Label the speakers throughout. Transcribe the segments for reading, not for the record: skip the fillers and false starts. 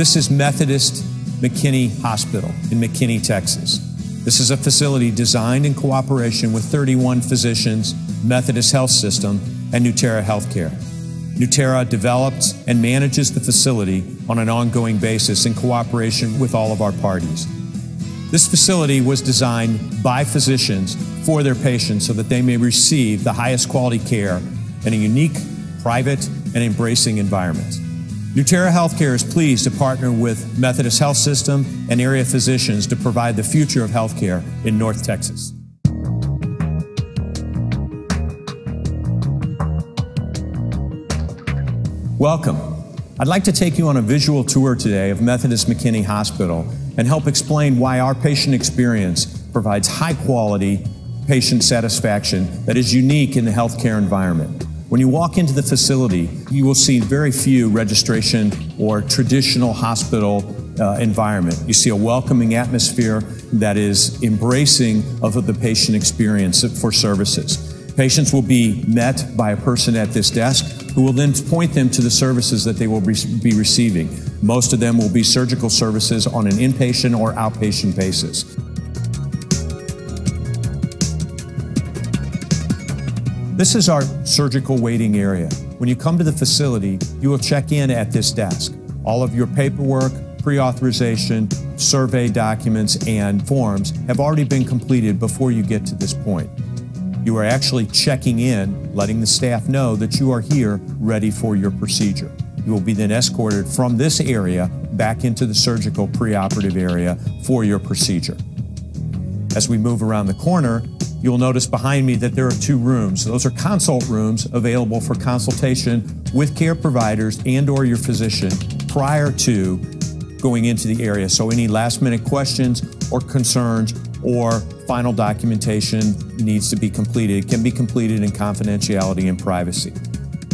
Speaker 1: This is Methodist McKinney Hospital in McKinney, Texas. This is a facility designed in cooperation with 31 physicians, Methodist Health System, and Nuterra Healthcare. Nuterra develops and manages the facility on an ongoing basis in cooperation with all of our parties. This facility was designed by physicians for their patients so that they may receive the highest quality care in a unique, private, and embracing environment. Nuterra Healthcare is pleased to partner with Methodist Health System and area physicians to provide the future of healthcare in North Texas. Welcome. I'd like to take you on a visual tour today of Methodist McKinney Hospital and help explain why our patient experience provides high-quality patient satisfaction that is unique in the healthcare environment. When you walk into the facility, you will see very few registration or traditional hospital environment. You see a welcoming atmosphere that is embracing of the patient experience for services. Patients will be met by a person at this desk who will then point them to the services that they will be receiving. Most of them will be surgical services on an inpatient or outpatient basis. This is our surgical waiting area. When you come to the facility, you will check in at this desk. All of your paperwork, pre-authorization, survey documents, and forms have already been completed before you get to this point. You are actually checking in, letting the staff know that you are here ready for your procedure. You will be then escorted from this area back into the surgical pre-operative area for your procedure. As we move around the corner, you'll notice behind me that there are two rooms. Those are consult rooms available for consultation with care providers and/or your physician prior to going into the area. So any last-minute questions or concerns or final documentation needs to be completed. It can be completed in confidentiality and privacy.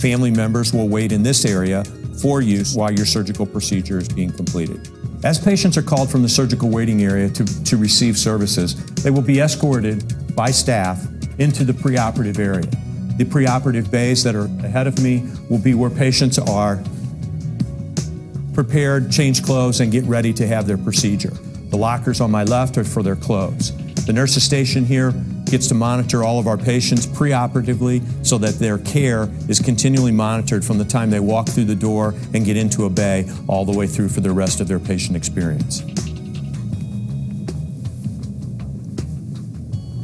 Speaker 1: Family members will wait in this area for you while your surgical procedure is being completed. As patients are called from the surgical waiting area to receive services, they will be escorted by staff into the preoperative area. The preoperative bays that are ahead of me will be where patients are prepared, change clothes, and get ready to have their procedure. The lockers on my left are for their clothes. The nurse's station here gets to monitor all of our patients preoperatively so that their care is continually monitored from the time they walk through the door and get into a bay all the way through for the rest of their patient experience.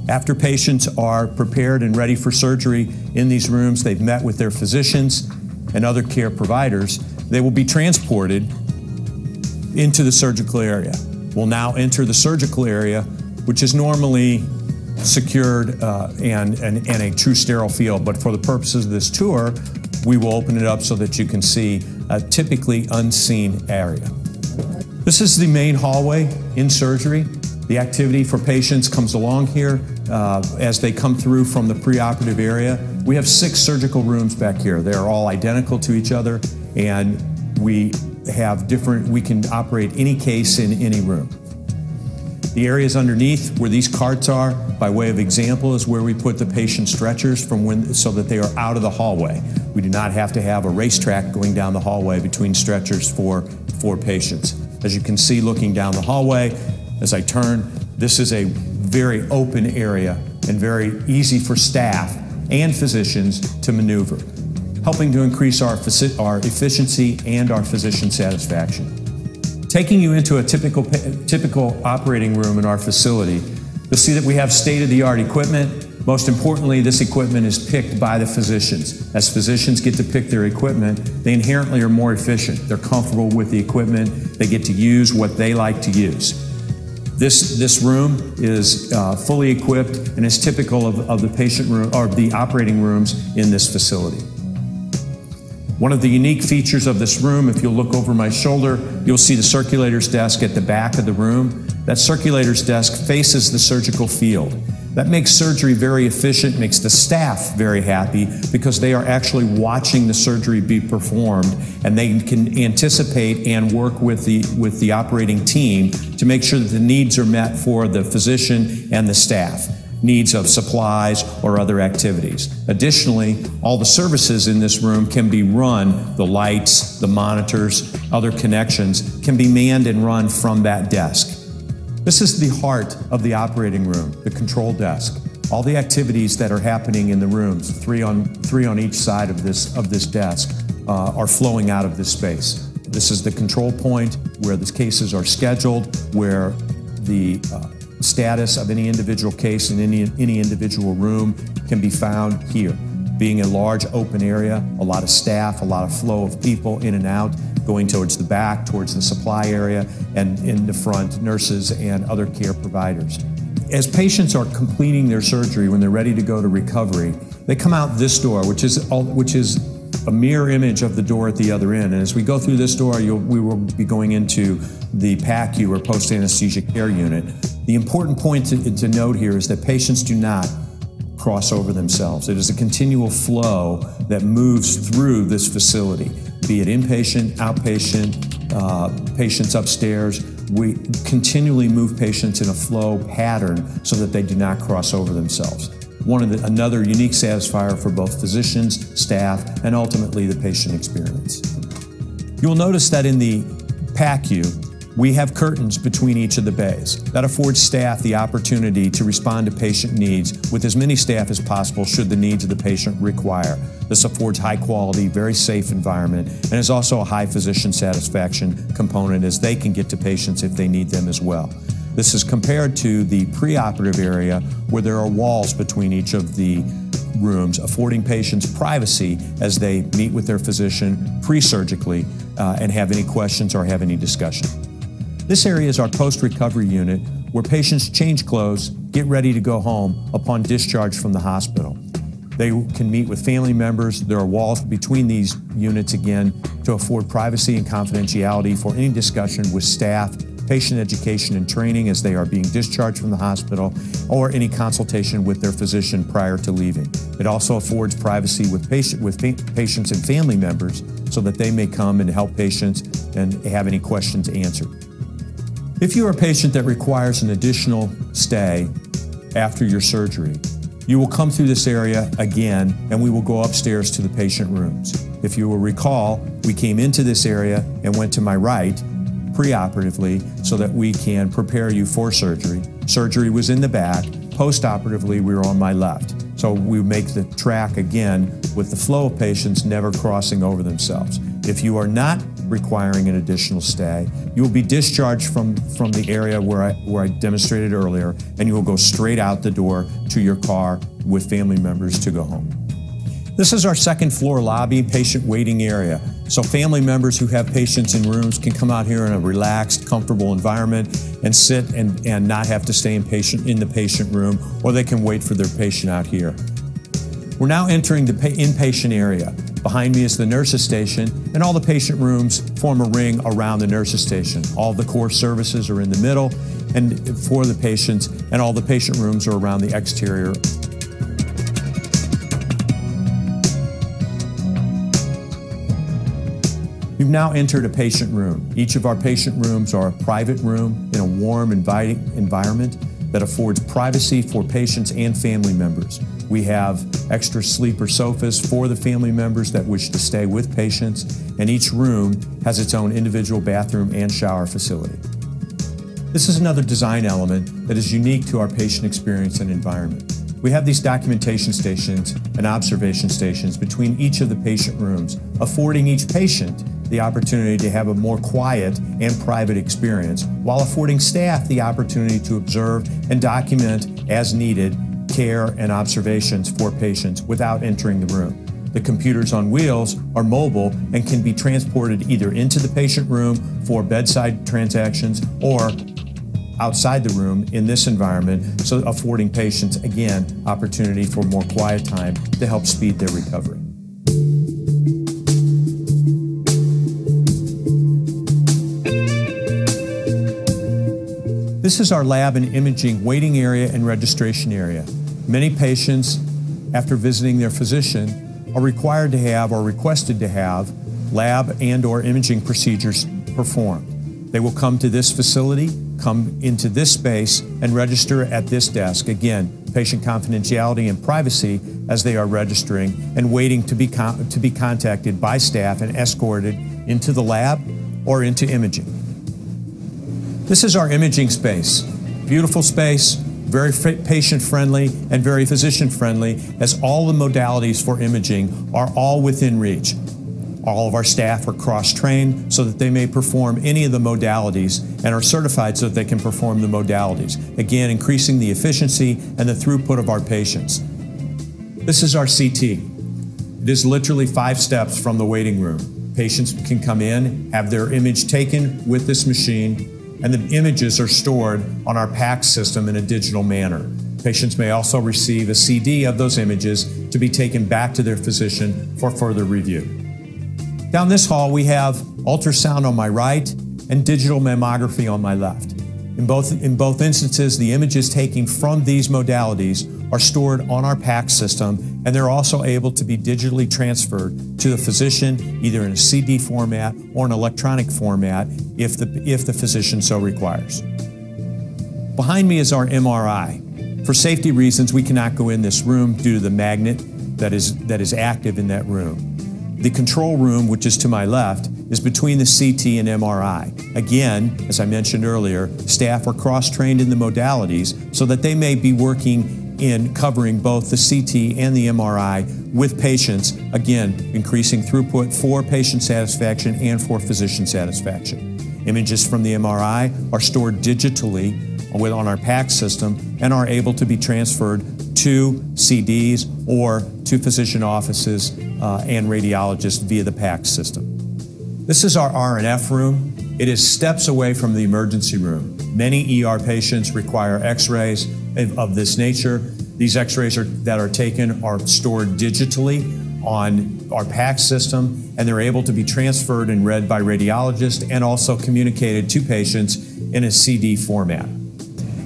Speaker 1: After patients are prepared and ready for surgery in these rooms, they've met with their physicians and other care providers, they will be transported into the surgical area. We'll now enter the surgical area, which is normally secured and a true sterile field. But for the purposes of this tour, we will open it up so that you can see a typically unseen area. This is the main hallway in surgery. The activity for patients comes along here as they come through from the preoperative area. We have 6 surgical rooms back here. They are all identical to each other, and we can operate any case in any room. The areas underneath where these carts are, by way of example, is where we put the patient stretchers so that they are out of the hallway. We do not have to have a racetrack going down the hallway between stretchers for patients. As you can see looking down the hallway, as I turn, this is a very open area and very easy for staff and physicians to maneuver, helping to increase our efficiency and our physician satisfaction. Taking you into a typical operating room in our facility, you'll see that we have state-of-the-art equipment. Most importantly, this equipment is picked by the physicians. As physicians get to pick their equipment, they inherently are more efficient. They're comfortable with the equipment. They get to use what they like to use. This room is fully equipped and is typical of the patient room or the operating rooms in this facility. One of the unique features of this room, if you'll look over my shoulder, you'll see the circulator's desk at the back of the room. That circulator's desk faces the surgical field. That makes surgery very efficient, makes the staff very happy because they are actually watching the surgery be performed, and they can anticipate and work with the operating team to make sure that the needs are met for the physician and the staff. Needs of supplies or other activities. Additionally, all the services in this room can be run, the lights, the monitors, other connections can be manned and run from that desk. This is the heart of the operating room, the control desk. All the activities that are happening in the rooms, three on each side of this desk, are flowing out of this space. This is the control point where the cases are scheduled, where the status of any individual case in any individual room can be found here. Being a large open area, a lot of staff, a lot of flow of people in and out, going towards the back, towards the supply area, and in the front, nurses and other care providers. As patients are completing their surgery, when they're ready to go to recovery, they come out this door, which is a mirror image of the door at the other end. And as we go through this door, we will be going into the Pacu, or post-anesthesia care unit. The important point to note here is that patients do not cross over themselves. It is a continual flow that moves through this facility, be it inpatient, outpatient, patients upstairs. We continually move patients in a flow pattern so that they do not cross over themselves. Another unique satisfier for both physicians, staff, and ultimately the patient experience. You will notice that in the Pacu, we have curtains between each of the bays. That affords staff the opportunity to respond to patient needs with as many staff as possible should the needs of the patient require. This affords high quality, very safe environment, and is also a high physician satisfaction component as they can get to patients if they need them as well. This is compared to the preoperative area where there are walls between each of the rooms, affording patients privacy as they meet with their physician pre-surgically and have any questions or have any discussion. This area is our post-recovery unit where patients change clothes, get ready to go home upon discharge from the hospital. They can meet with family members. There are walls between these units again to afford privacy and confidentiality for any discussion with staff, patient education and training as they are being discharged from the hospital, or any consultation with their physician prior to leaving. It also affords privacy with patients and family members so that they may come and help patients and have any questions answered. If you are a patient that requires an additional stay after your surgery, you will come through this area again and we will go upstairs to the patient rooms. If you will recall, we came into this area and went to my right preoperatively so that we can prepare you for surgery. Surgery was in the back. Post-operatively, we were on my left. So we make the track again with the flow of patients never crossing over themselves. If you are not requiring an additional stay, you will be discharged from the area where I demonstrated earlier, and you will go straight out the door to your car with family members to go home. This is our second floor lobby, patient waiting area. So family members who have patients in rooms can come out here in a relaxed, comfortable environment and sit and not have to stay in the patient room, or they can wait for their patient out here. We're now entering the inpatient area. Behind me is the nurses station, and all the patient rooms form a ring around the nurses station. All the core services are in the middle and for the patients, and all the patient rooms are around the exterior. You've now entered a patient room. Each of our patient rooms are a private room in a warm, inviting environment that affords privacy for patients and family members. We have extra sleeper sofas for the family members that wish to stay with patients, and each room has its own individual bathroom and shower facility. This is another design element that is unique to our patient experience and environment. We have these documentation stations and observation stations between each of the patient rooms, affording each patient the opportunity to have a more quiet and private experience, while affording staff the opportunity to observe and document as needed care and observations for patients without entering the room. The computers on wheels are mobile and can be transported either into the patient room for bedside transactions or outside the room in this environment, so affording patients, again, opportunity for more quiet time to help speed their recovery. This is our lab and imaging waiting area and registration area. Many patients, after visiting their physician, are required to have or requested to have lab and/or imaging procedures performed. They will come to this facility, come into this space, and register at this desk. Again, patient confidentiality and privacy as they are registering and waiting to be contacted by staff and escorted into the lab or into imaging. This is our imaging space. Beautiful space, very patient-friendly and very physician-friendly, as all the modalities for imaging are all within reach. All of our staff are cross-trained so that they may perform any of the modalities and are certified so that they can perform the modalities. Again, increasing the efficiency and the throughput of our patients. This is our CT. It is literally 5 steps from the waiting room. Patients can come in, have their image taken with this machine, and the images are stored on our PACS system in a digital manner. Patients may also receive a CD of those images to be taken back to their physician for further review. Down this hall, we have ultrasound on my right and digital mammography on my left. In both instances, the images taken from these modalities are stored on our PACS system, and they're also able to be digitally transferred to the physician, either in a CD format or an electronic format, if the physician so requires. Behind me is our MRI. For safety reasons, we cannot go in this room due to the magnet that is active in that room. The control room, which is to my left, is between the CT and MRI. Again, as I mentioned earlier, staff are cross-trained in the modalities so that they may be working in covering both the CT and the MRI with patients, again, increasing throughput for patient satisfaction and for physician satisfaction. Images from the MRI are stored digitally on our PACS system and are able to be transferred to CDs or to physician offices and radiologists via the PACS system. This is our RNF room. It is steps away from the emergency room. Many ER patients require x-rays of this nature. These x-rays that are taken are stored digitally on our PACS system, and they're able to be transferred and read by radiologists and also communicated to patients in a CD format.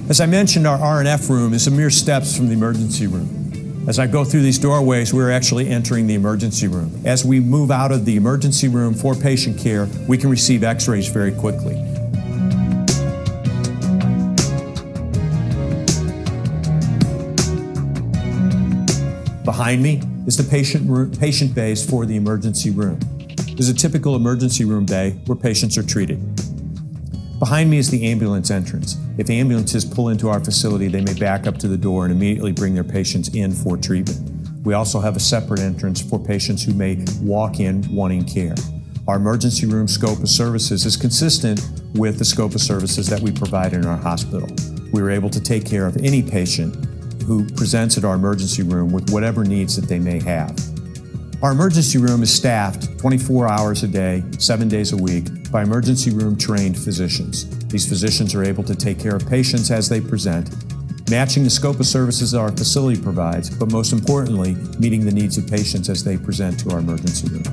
Speaker 1: As I mentioned, our RNF room is a mere steps from the emergency room. As I go through these doorways, we're actually entering the emergency room. As we move out of the emergency room for patient care, we can receive x-rays very quickly. Behind me is the patient bays for the emergency room. This is a typical emergency room bay where patients are treated. Behind me is the ambulance entrance. If ambulances pull into our facility, they may back up to the door and immediately bring their patients in for treatment. We also have a separate entrance for patients who may walk in wanting care. Our emergency room scope of services is consistent with the scope of services that we provide in our hospital. We are able to take care of any patient who presents at our emergency room with whatever needs that they may have. Our emergency room is staffed 24 hours a day, 7 days a week by emergency room trained physicians. These physicians are able to take care of patients as they present, matching the scope of services our facility provides, but most importantly, meeting the needs of patients as they present to our emergency room.